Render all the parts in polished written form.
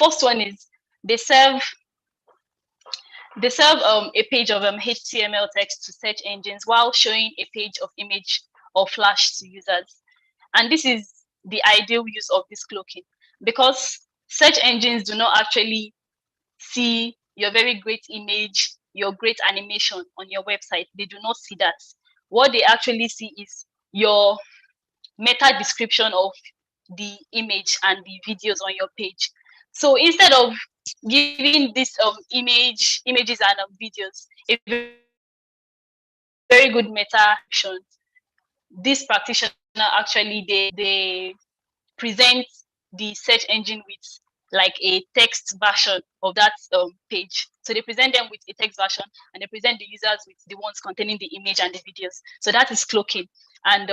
first one is they serve a page of HTML text to search engines while showing a page of image or flash to users. And this is the ideal use of this cloaking, because search engines do not actually see your very great image, your great animation on your website. They do not see that. What they actually see is your meta description of the image and the videos on your page. So instead of giving this images and videos a very good meta description, this practitioner actually they present the search engine with like a text version of that page. So they present them with a text version, and they present the users with the ones containing the image and the videos. So that is cloaking. And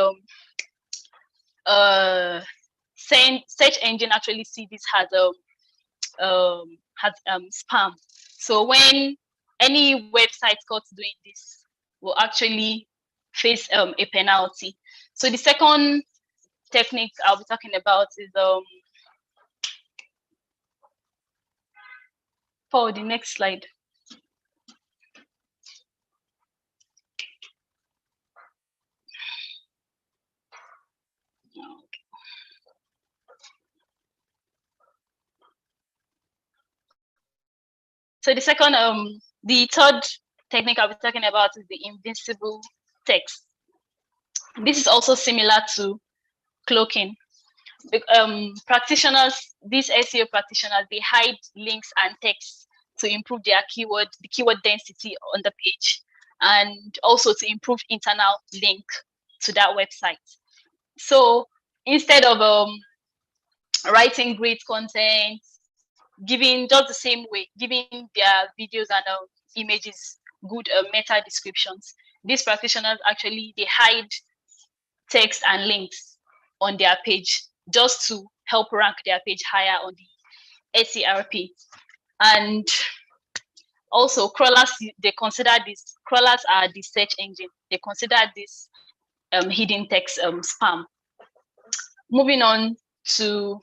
search engine actually see this as spam. So when any website caught doing this will actually face a penalty. So the second technique I'll be talking about is for the next slide. So the second, the third technique I'll be talking about is the Invincible Text. This is also similar to cloaking. Practitioners, these SEO practitioners, they hide links and text to improve their the keyword density on the page, and also to improve internal link to that website. So instead of writing great content, giving just the same way, giving their videos and images good meta descriptions, these practitioners actually they hide text and links on their page just to help rank their page higher on the SERP. And also crawlers, they consider this, crawlers are the search engine, they consider this hidden text spam. Moving on to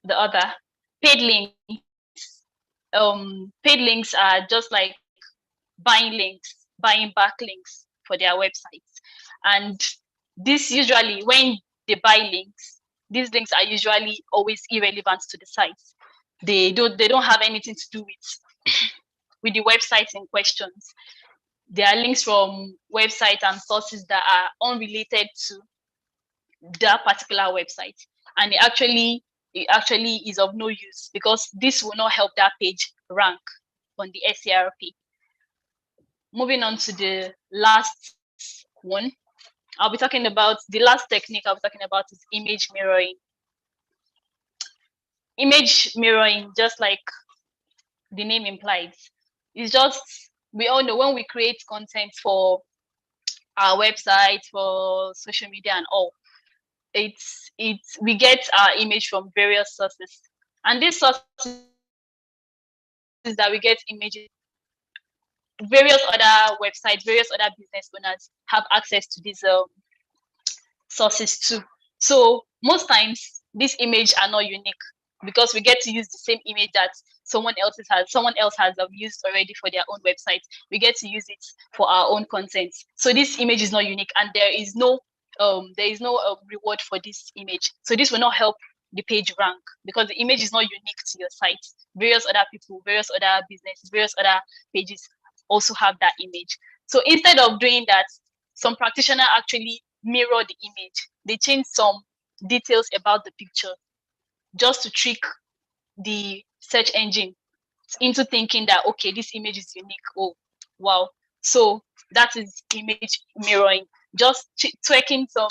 the other, paid links. Paid links are just like buying links, buying backlinks for their websites. And this usually, when they buy links, these links are usually always irrelevant to the site. They don't have anything to do with the websites in questions. There are links from websites and sources that are unrelated to that particular website, and it actually is of no use, because this will not help that page rank on the SERP. Moving on to the last one, I'll be talking about the last technique I'll be talking about is image mirroring. Image mirroring, just like the name implies, is just, we all know when we create content for our website, for social media and all, we get our image from various sources, and these sources that we get images, various other websites, various other business owners have access to these sources too. So most times these images are not unique, because we get to use the same image that someone else has used already for their own website. We get to use it for our own content. So this image is not unique, and there is no reward for this image. So this will not help the page rank, because the image is not unique to your site. Various other people, various other businesses, various other pages also have that image. So instead of doing that, some practitioners actually mirror the image. They change some details about the picture just to trick the search engine into thinking that, okay, this image is unique. Oh, wow. So that is image mirroring, just tweaking some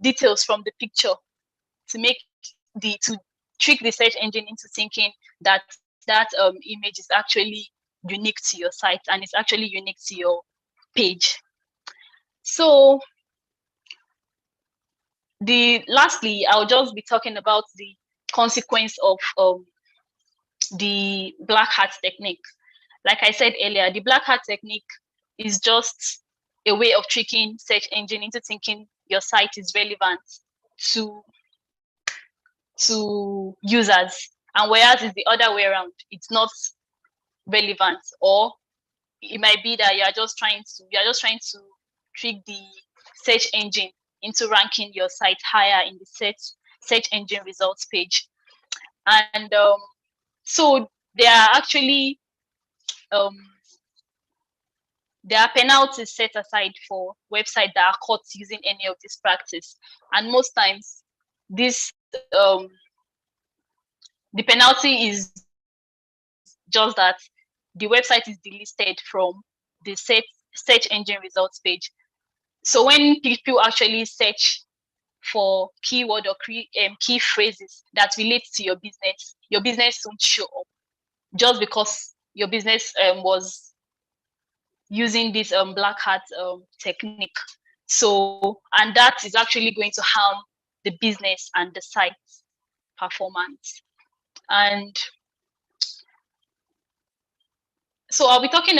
details from the picture to trick the search engine into thinking that image is actually unique to your site, and it's actually unique to your page. So lastly, I'll just be talking about the consequence of the black hat technique. Like I said earlier, the black hat technique is just a way of tricking search engine into thinking your site is relevant to to users, and whereas it's the other way around, it's not relevant, or it might be that you're just trying to trick the search engine into ranking your site higher in the search engine results page. And so there are actually there are penalties set aside for websites that are caught using any of this practice, and most times this the penalty is just that the website is delisted from the search engine results page. So when people actually search for keyword or key phrases that relate to your business won't show up, just because your business was using this black hat technique. So, and that is actually going to harm the business and the site's performance. And so I'll be talking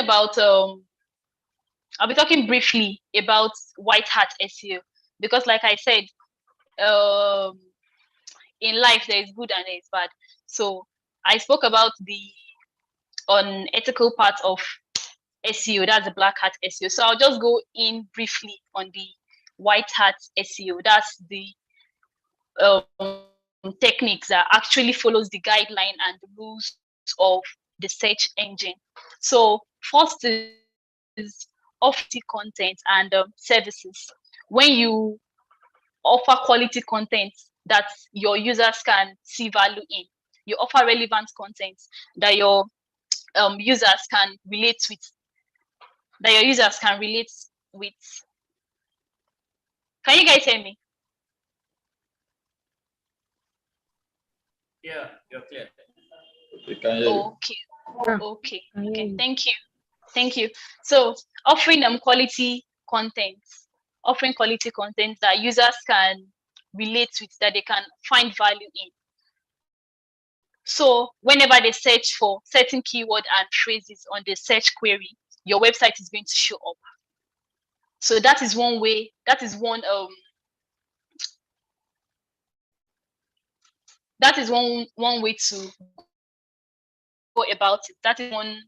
briefly about white hat SEO, because like I said, in life there is good and there is bad. So I spoke about the unethical part of SEO, that's the black hat SEO. So I'll just go in briefly on the white hat SEO. That's the techniques that actually follows the guideline and the rules of the search engine. So first is quality content and services. When you offer quality content that your users can see value in, you offer relevant content that your users can relate with, Can you guys hear me? Yeah, you're clear. Okay. Thank you. So offering quality content that users can relate with, that they can find value in. So whenever they search for certain keyword and phrases on the search query, your website is going to show up. So that is one way. That is one way to go about it. That is one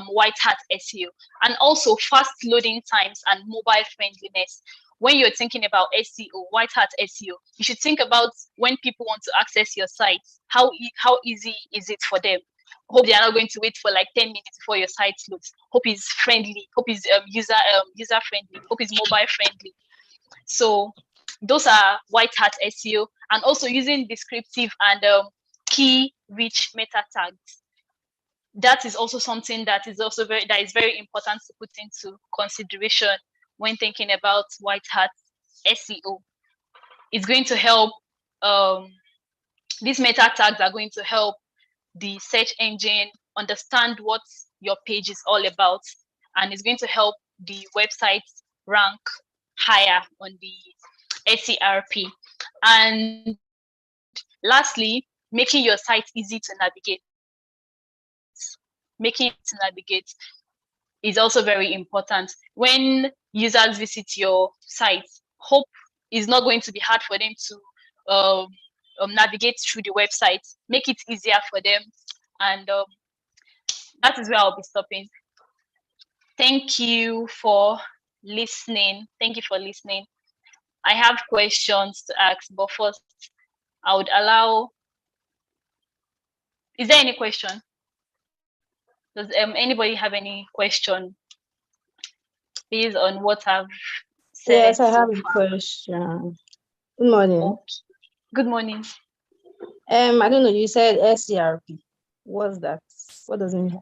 white hat SEO. And also fast loading times and mobile friendliness. When you're thinking about SEO, white hat SEO, you should think about when people want to access your site, how easy is it for them? Hope they are not going to wait for like 10 minutes before your site loads. Hope is friendly. Hope is user friendly. Hope is mobile friendly. So those are white hat SEO, and also using descriptive and key rich meta tags. That is also something that is very important to put into consideration when thinking about white hat SEO. It's going to help. These meta tags are going to help the search engine understand what your page is all about, and it's going to help the website rank higher on the SERP. And lastly, making your site easy to navigate. Is also very important. When users visit your site, hope is not going to be hard for them to navigate through the website. Make it easier for them, and that is where I'll be stopping. Thank you for listening. I have questions to ask, but first I would allow. Is there any question? Does anybody have any question based on what I've said? Yes, I have a question. Good morning. Okay. Good morning. I don't know, you said SERP. What's that? What does it mean?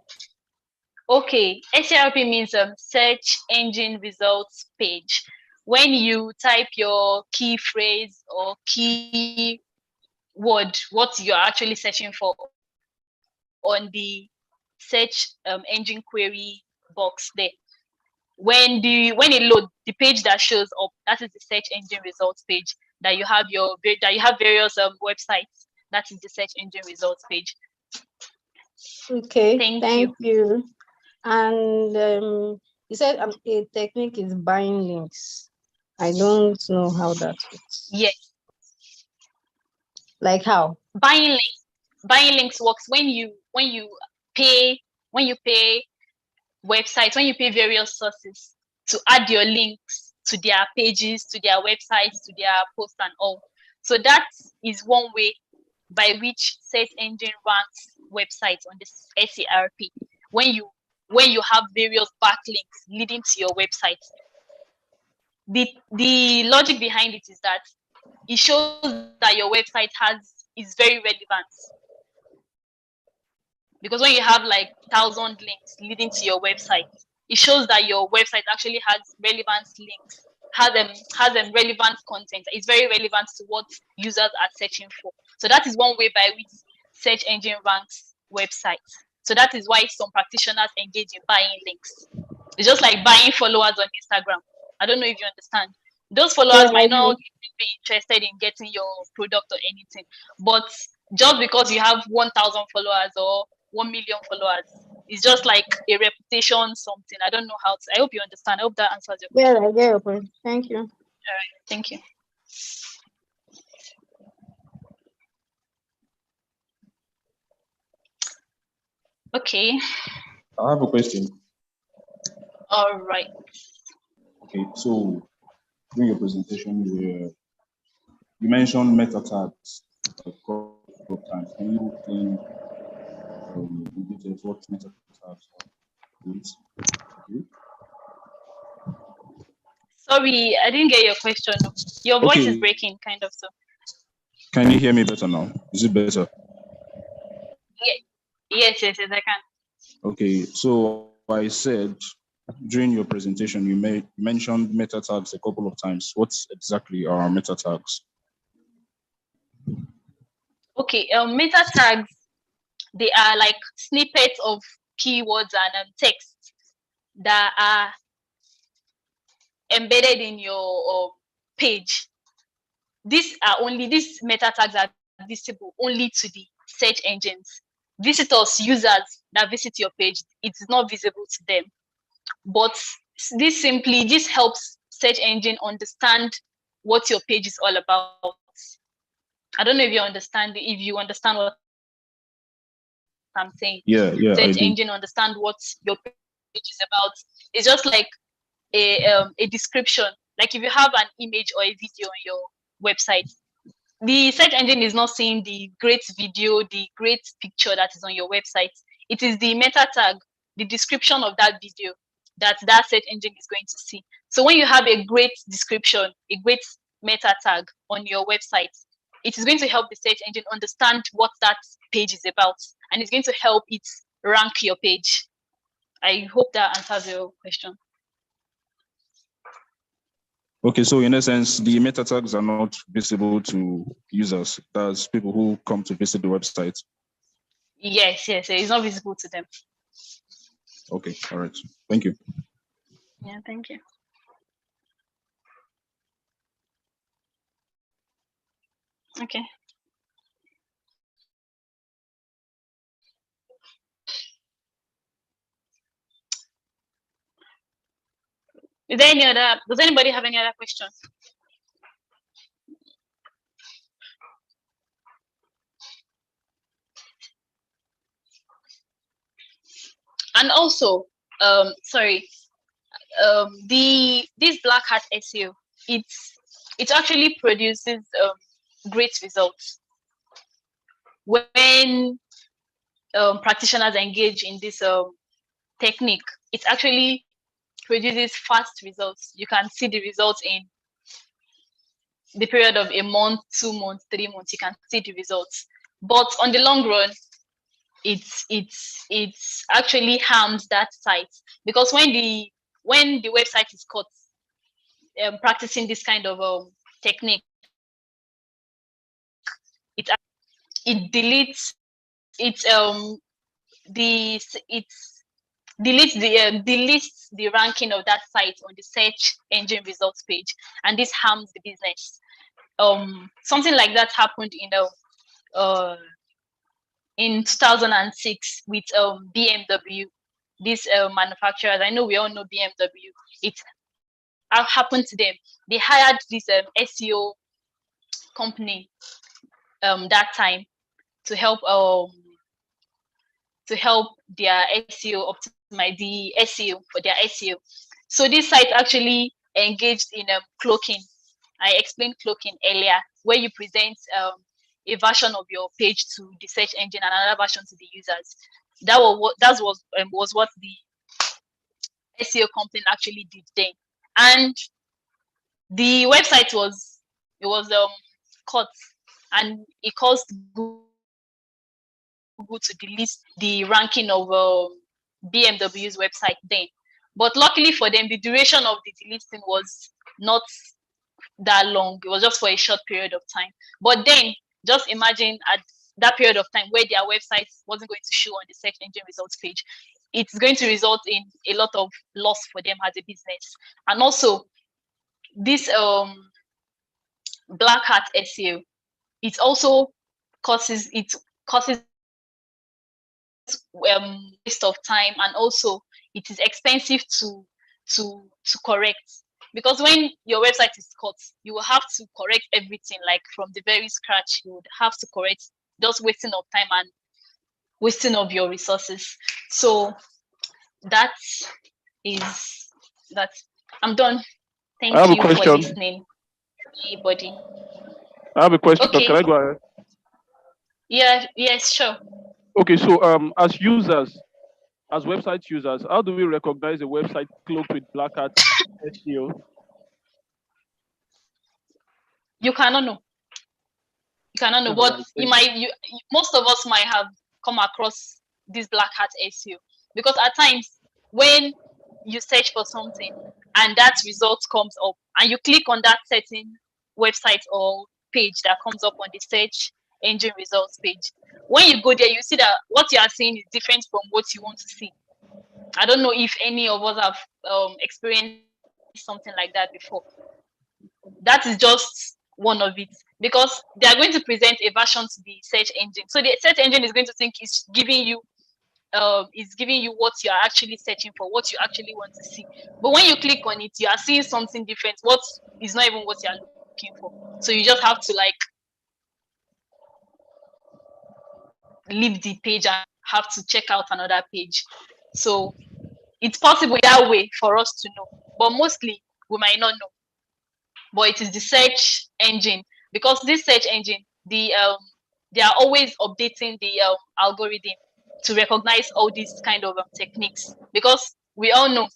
Okay, SERP means search engine results page. When you type your key phrase or key word, what you're actually searching for on the search engine query box there. When it loads, the page that shows up, that is the search engine results page. That you have various websites. That is the search engine results page. Okay, thank you. And you said a technique is buying links. I don't know how that works. Yes. Like how? buying links works when you pay websites, when you pay various sources to add your links to their pages, to their websites, to their posts and all. So that is one way by which search engine ranks websites on this SERP. When you have various backlinks leading to your website. The logic behind it is that it shows that your website is very relevant, because when you have like 1,000 links leading to your website, it shows that your website actually has relevant links, has relevant content. It's very relevant to what users are searching for. So that is one way by which search engine ranks websites. So that is why some practitioners engage in buying links. It's just like buying followers on Instagram. I don't know if you understand. Those followers I might do. not be interested in getting your product or anything, but just because you have 1,000 followers or 1 million followers, it's just like a reputation, something. I don't know how to. I hope you understand. I hope that answers your question. Yeah, I get your point. Thank you. All right. Thank you. Okay. I have a question. All right. Okay, so during your presentation, you mentioned meta tags a couple of times. Can you explain in details what meta tags are, please? Okay. Sorry, I didn't get your question. Your voice is Okay. breaking, kind of. So. Can you hear me better now? Is it better? Yes, I can. Okay, so I said during your presentation, you mentioned meta tags a couple of times. What exactly are meta tags? Okay, meta tags, they are like snippets of keywords and text that are embedded in your page. These meta tags are visible only to the search engines. Visitors, users that visit your page, it's not visible to them. But this helps search engine understand what your page is all about. I don't know if you understand what I'm saying. Yeah, I Search do. engine understand what your page is about. It's just like a description. Like if you have an image or a video on your website, the search engine is not seeing the great video, the great picture that is on your website. It is the meta tag, the description of that video that search engine is going to see. So when you have a great description, a great meta tag on your website, it is going to help the search engine understand what that page is about, and it's going to help it rank your page. I hope that answers your question. Okay, so in essence, the meta tags are not visible to users. That's people who come to visit the website. Yes, it's not visible to them. Okay, all right. Thank you. Yeah, thank you. Okay. Does anybody have any other questions? And also, this Black Hat SEO, it actually produces great results when practitioners engage in this technique. It actually produces fast results. You can see the results in the period of a month, 2 months, 3 months. You can see the results. But on the long run, it's actually harms that site, because when the website is caught practicing this kind of technique, it deletes the it deletes the ranking of that site on the search engine results page, and this harms the business. Something like that happened in 2006 with BMW. These manufacturers, I know we all know BMW. It happened to them. They hired this SEO company that time, their SEO optimize the SEO for their SEO. So this site actually engaged in cloaking. I explained cloaking earlier, where you present a version of your page to the search engine and another version to the users. That was what the SEO company actually did then, and the website was caught, and it caused Google to delete the ranking of BMW's website then. But luckily for them, the duration of the deleting was not that long. It was just for a short period of time. But then, just imagine at that period of time where their website wasn't going to show on the search engine results page, it's going to result in a lot of loss for them as a business. And also, this Black Hat SEO, it also causes waste of time, and also it is expensive to correct, because when your website is cut, you will have to correct everything, like from the very scratch. You would have to correct, just wasting of time and wasting of your resources. So that is that. I'm done. Thank you for listening, everybody. I have a question. Okay. Can I go ahead? Yeah. Yes. Sure. Okay. So, as users, as website users, how do we recognize a website cloaked with Black Hat SEO? You cannot know. You cannot know, but most of us might have come across this Black Hat SEO, because at times when you search for something and that result comes up, and you click on that certain website or page that comes up on the search engine results page, when you go there, you see that what you are seeing is different from what you want to see. I don't know if any of us have experienced something like that before. That is just one of it, because they are going to present a version to the search engine. So the search engine is going to think it's giving you what you are actually searching for, what you actually want to see. But when you click on it, you are seeing something different. What is not even what you are looking for. So you just have to leave the page and have to check out another page. So it's possible that way for us to know, but mostly we might not know. But it is the search engine, because this search engine, they are always updating the algorithm to recognize all these kind of techniques, because we all know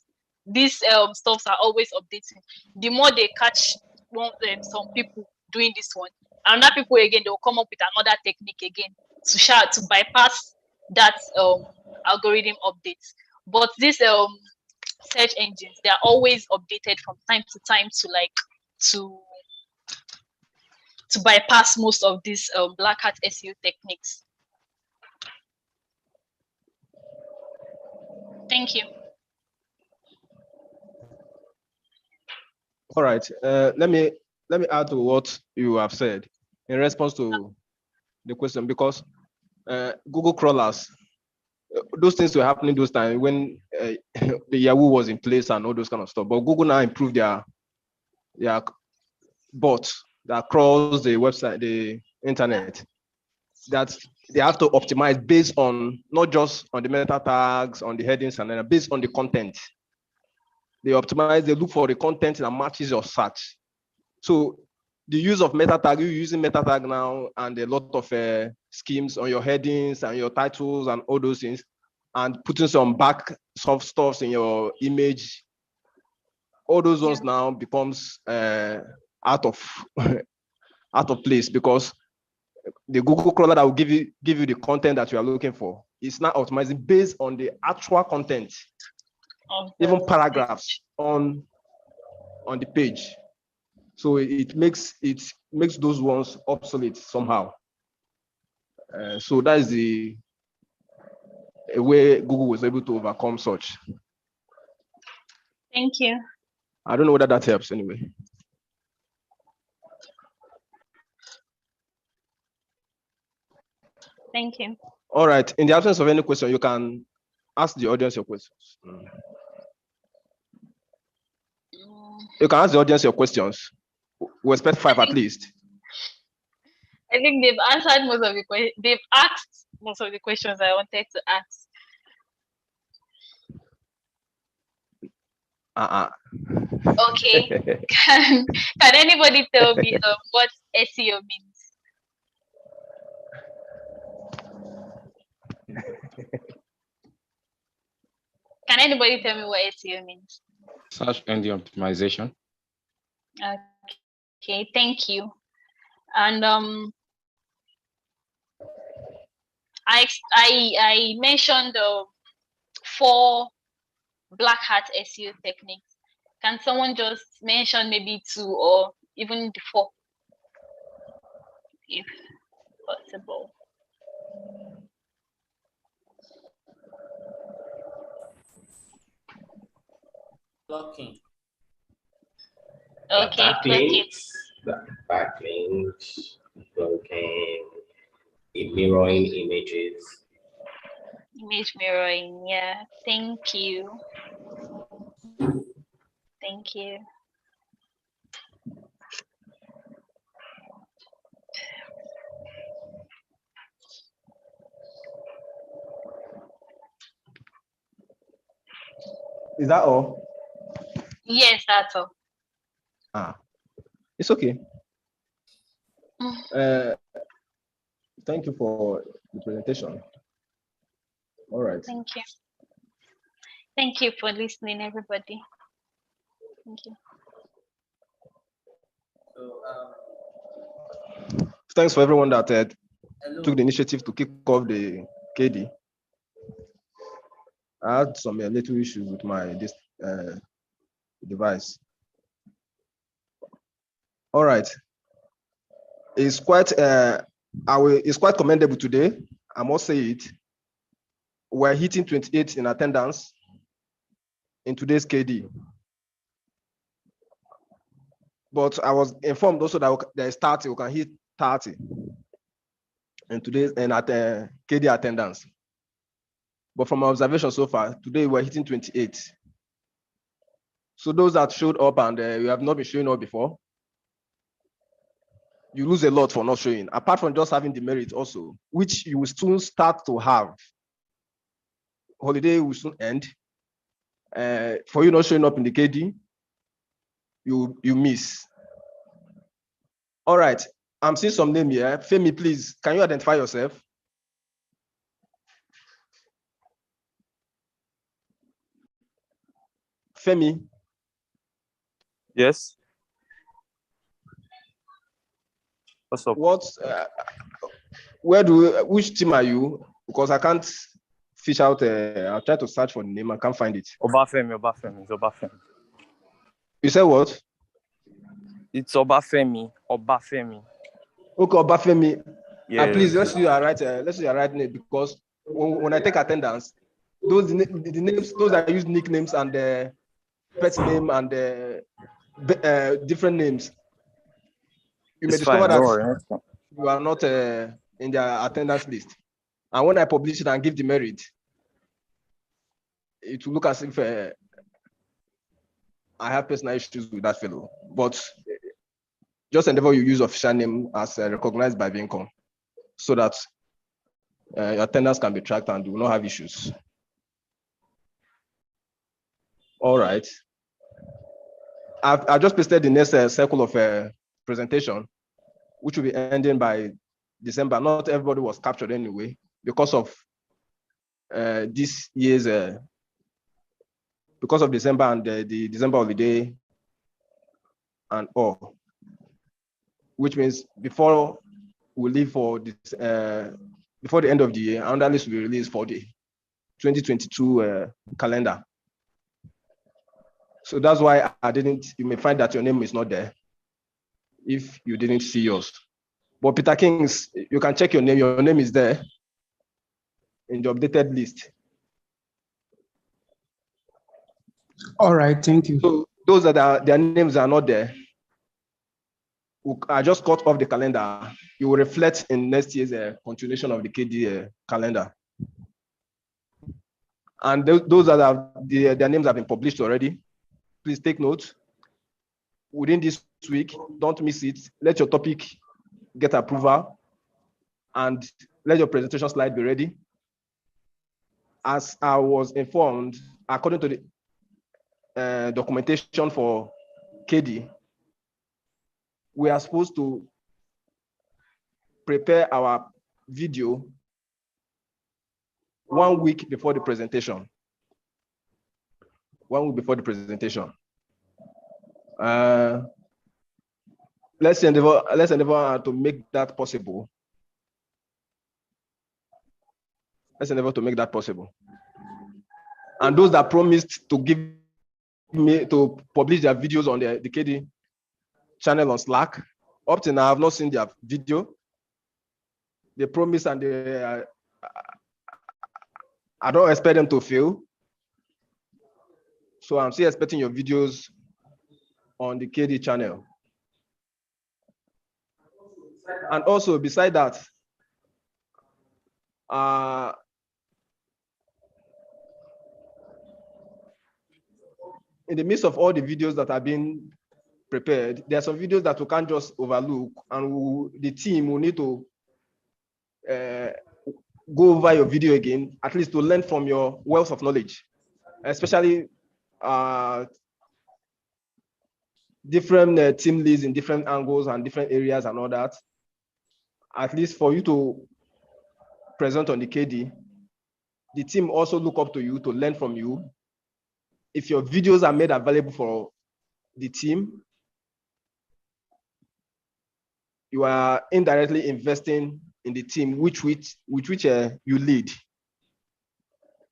these stuffs are always updating. The more they catch some people doing this one, and other people again, they'll come up with another technique again to bypass that algorithm updates. But these search engines, they are always updated from time to time to bypass most of these Black Hat SEO techniques. Thank you. All right. Let me add to what you have said in response to the question, because Google crawlers, those things were happening those times when the Yahoo was in place and all those kind of stuff. But Google now improved their bot that crawls the website, the internet, that they have to optimize based on not just on the meta tags, on the headings, and then based on the content. They optimize, they look for the content that matches your search. So the use of meta tag, you're using meta tag now, and a lot of schemes on your headings and your titles and all those things, and putting some back soft stuffs in your image. All those ones now becomes out of place, because the Google crawler that will give you the content that you are looking for is now optimizing based on the actual content, even paragraphs on the page. So it makes those ones obsolete somehow. So that is the way Google was able to overcome such. Thank you. I don't know whether that helps anyway. Thank you. All right. In the absence of any question, you can ask the audience your questions. You can ask the audience your questions. We expect 5 at least. I think they've answered most of the questions. They've asked most of the questions I wanted to ask. Okay. Can anybody tell me what SEO means? Can anybody tell me what SEO means? Search engine optimization. Okay, thank you. And I mentioned 4 black hat SEO techniques. Can someone just mention maybe 2 or even the 4, if possible? Cloaking. Okay, Backlinks, cloaking, mirroring images. image mirroring. Yeah, thank you. Thank you. Is that all? Yes, that's all. It's okay. Thank you for the presentation. All right. Thank you. Thank you for listening, everybody. Thank you. So, Thanks for everyone that took the initiative to kick off the KD. I had some little issues with my device. All right. It's quite it's quite commendable today. I must say it. We're hitting 28 in attendance in today's KD. But I was informed also that there's 30, we can hit 30 in today's and at KD attendance. But from my observation so far, today we're hitting 28. So those that showed up and you have not been showing up before, you lose a lot for not showing, apart from just having the merit also, which you will soon start to have. Holiday will soon end. For you not showing up in the KD, you miss. All right, I'm seeing some name here. Femi, please, can you identify yourself? Femi. Yes. What's up? Which team are you? Because I can't fish out. I'll try to search for the name. I can't find it. Obafemi. It's Obafemi. You said what? It's Obafemi. Okay, Obafemi. Yeah. Please, let's do your right name, because when I take attendance, the names, those that use nicknames and pet name and different names, you may discover that you are not in their attendance list. And when I publish it and give the merit, it will look as if I have personal issues with that fellow. But just endeavor you use official name as recognized by Bincom, so that your attendance can be tracked and you will not have issues. All right. I just pasted the next circle of presentation, which will be ending by December. Not everybody was captured anyway because of this year's, because of December and the December holiday and all, which means before we leave for this, before the end of the year, another list will be released for the 2022 calendar. So that's why you may find that your name is not there if you didn't see yours. But Peter Kings, you can check your name is there in the updated list. All right, thank you. So those that their names are not there, I just cut off the calendar. You will reflect in next year's continuation of the KD calendar. And those that have their names have been published already, please take note. Within this week, don't miss it. Let your topic get approval and let your presentation slide be ready. As I was informed, according to the documentation for KD, we are supposed to prepare our video 1 week before the presentation. 1 week before the presentation. Let's endeavor to make that possible. Let's endeavor to make that possible. And those that promised to give me to publish their videos on the KD channel on Slack, up till now I have not seen their video. They promise, and I don't expect them to fail. So I'm still expecting your videos on the KD channel. And also, beside that, in the midst of all the videos that have been prepared, there are some videos that we can't just overlook, and the team will need to go over your video again, at least to learn from your wealth of knowledge, especially different team leads in different angles and different areas and all that. At least for you to present on the KD, the team also look up to you to learn from you. If your videos are made available for the team, you are indirectly investing in the team which you lead.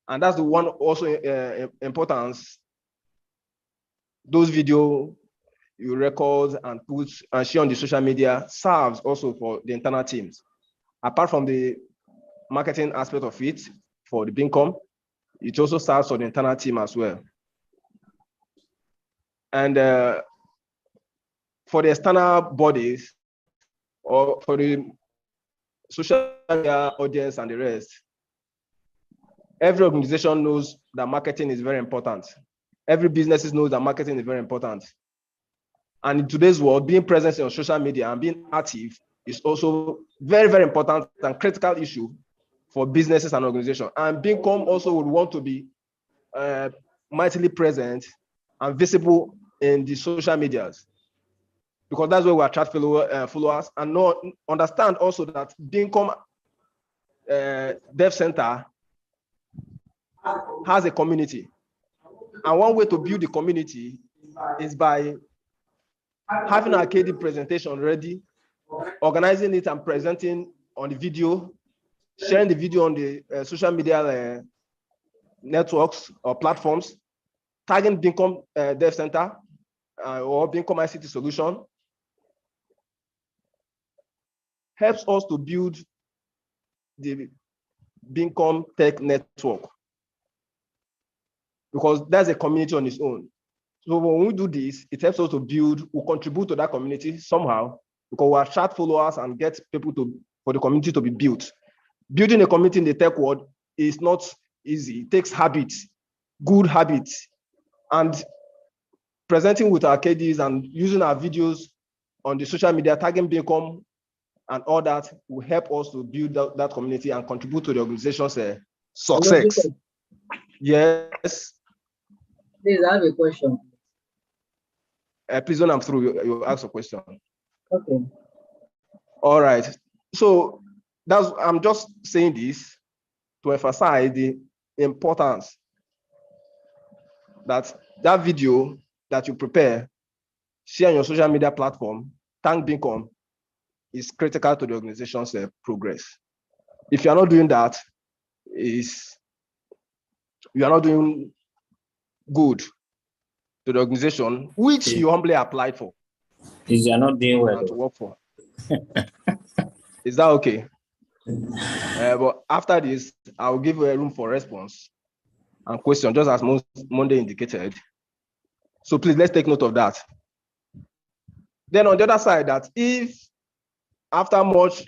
And that's the one also importance. Those videos you record and put and share on the social media serves also for the internal teams. Apart from the marketing aspect of it for the Bincom, it also serves for the internal team as well. And for the external bodies, or for the social media audience and the rest, every organization knows that marketing is very important. Every business knows that marketing is very important. And in today's world, being present on social media and being active is also very, very important and critical issue for businesses and organizations. And Bincom also would want to be mightily present and visible in the social medias, because that's where we attract followers, and understand also that Bincom Dev Center has a community. And one way to build the community is by having our KD presentation ready, organizing it and presenting on the video, sharing the video on the social media networks or platforms, tagging Bincom Dev Center or Bincom ICT Solution, helps us to build the Bincom Tech Network, because that's a community on its own. So when we do this, it helps us to build, we contribute to that community somehow, because we attract followers and get people for the community to be built. Building a community in the tech world is not easy. It takes habits, good habits, and presenting with our KDs and using our videos on the social media, tagging Bincom and all that will help us to build that community and contribute to the organization's success. Yes. Please, I have a question. Please, when I'm through, you ask a question. Okay. All right. So I'm just saying this to emphasize the importance that video that you prepare, share on your social media platform, thank Bincom, is critical to the organization's progress. If you are not doing that, you are not doing good to the organization which you humbly applied for. Is you are not doing well to work for. Is that okay? But after this, I'll give you a room for response and question, just as Monday indicated. So please, let's take note of that. Then on the other side, that if after much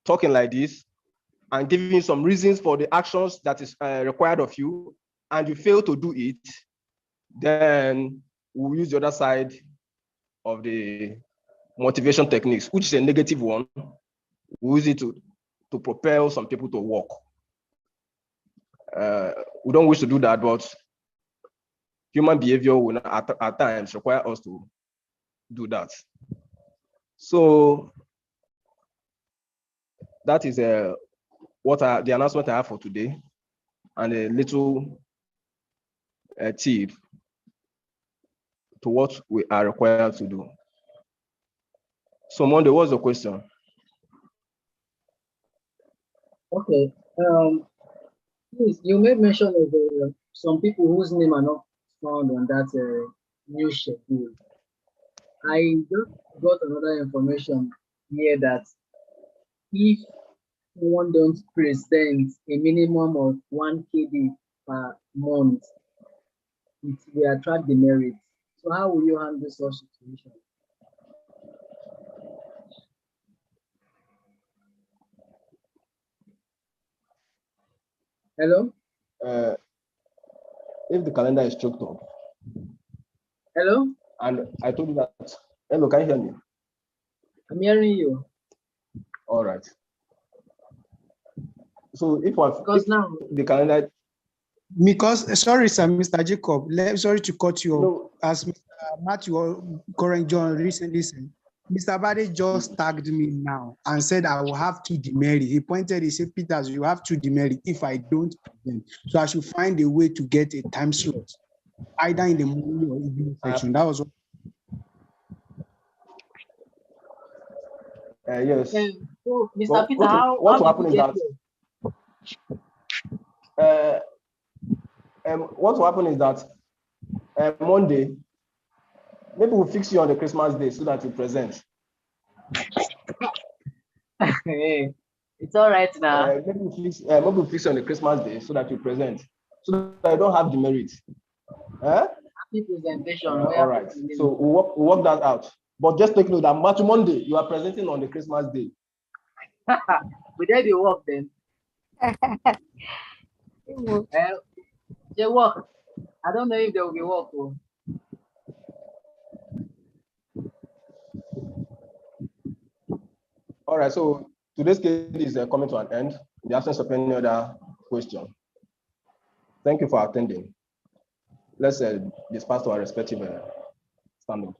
talking like this and giving some reasons for the actions that is required of you, and you fail to do it, then we'll use the other side of the motivation techniques, which is a negative one. We'll use it to to propel some people to work. We don't wish to do that, but human behavior will at times require us to do that. So that is the announcement I have for today, and a little tip to what we are required to do. So Monday, what's the question? Okay. Please, you made mention of some people whose name are not found on that new schedule. I just got another information here that if one don't present a minimum of 1 KB per month, it will attract demerit. So how will you handle such situation? Hello? If the calendar is choked up. Hello? And I told you that. Hello, can you hear me? I'm hearing you. All right. So if now the calendar. Because, sorry, sir, Mr. Jacob, sorry to cut you off. As Mr. Matthew Current John recently said, Mr. Bade just tagged me now and said I will have to demerit. He pointed, he said, Peters, you have to demerit if I don't present. So I should find a way to get a time slot, either in the morning or evening section. That was what. Yes. So, Mr. Peter, how what will how happen did is that what will happen is that Monday, maybe we'll fix you on the Christmas day so that you present. It's all right now. Maybe we'll fix you on the Christmas day so that you present, so that I don't have demerit. Happy presentation. All right. So we'll work that out. But just take note that Monday, you are presenting on the Christmas day. Will there be work then? They work. I don't know if there will be work. All right. So today's case is coming to an end. In the absence of any other question, thank you for attending. Let's disperse to our respective standings.